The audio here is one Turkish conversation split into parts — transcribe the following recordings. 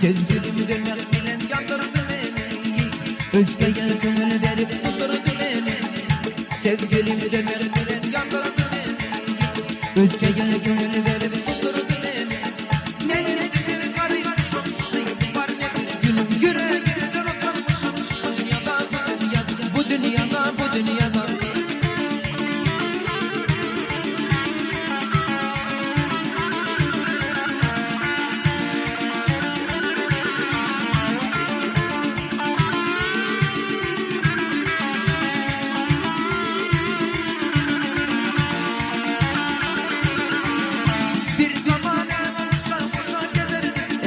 Sevgilim demek bilen yandırdı beni, özgeye gönül verip sızdırdı beni. Sevgilim demek bilen yandırdı beni, özgeye gönül verip sızdırdı beni. Ne bir karıymışım, ne var ne bir günüm, yüreğimden oturmuşum. Bu dünyada, bu dünyada, bu dünyada.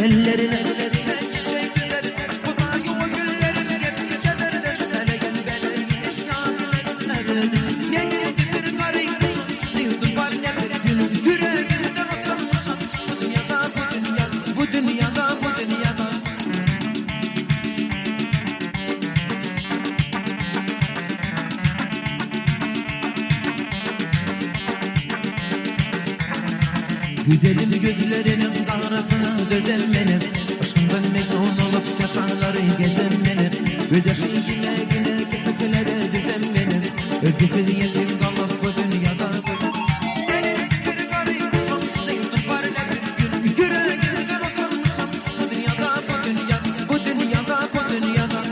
Ellerine çiçek giderdim, bu yuva güllerine hep giderdim. Hele gün beni isyan ederdim. Ne bir karıymışım, ne yudum var ne bir günüm, yüreğimden oturmuşum. Bu dünyada, bu dünyada, bu dünyada, bu dünyada. Güzelim gözlerinin karasına dözen benim, aşkından mecnun olup sefaları gezen benim. Gözyaşı yine gitmeklere düzen benim, öfkesiz yetim kalıp bu dünyada. Benim bir karıymışım, ne yudum var ne bir gün, yüreğimden oturmuşum. Bu dünyada, bu dünyada, bu dünyada, bu dünyada.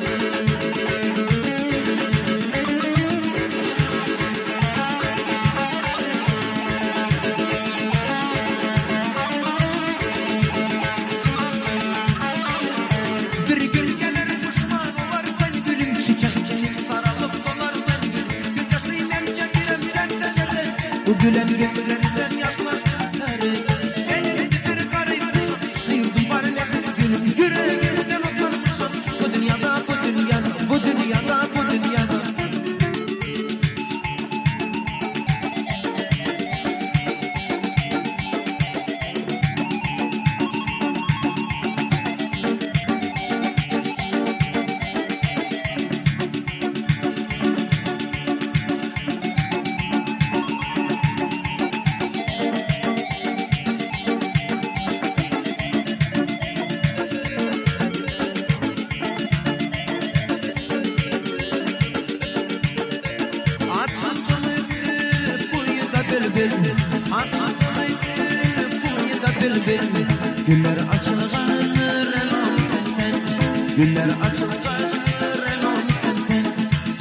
Bu gülen gözlerinden yaşlar neresin? Benim bir karıymışım, ne yurdum var ne bir günüm, yüreğimden oturmuşum. Bu dünyada, bu dünyada, bu dünyada, bu dünyada. Güller açılgan renom sen sen, güller açılgan renom sen sen.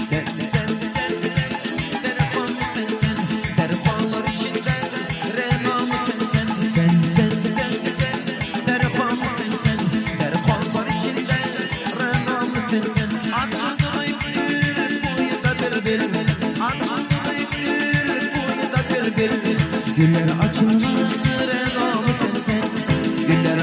Sen sen sen sen, telefon sen sen, telefonlar içinde renom sen sen. Sen sen sen sen, telefon sen sen, telefonlar içinde renom sen sen. Açıldı gül boyu da bülbül, açıldı gül boyu da bülbül. Güller açılgan renom sen sen, güller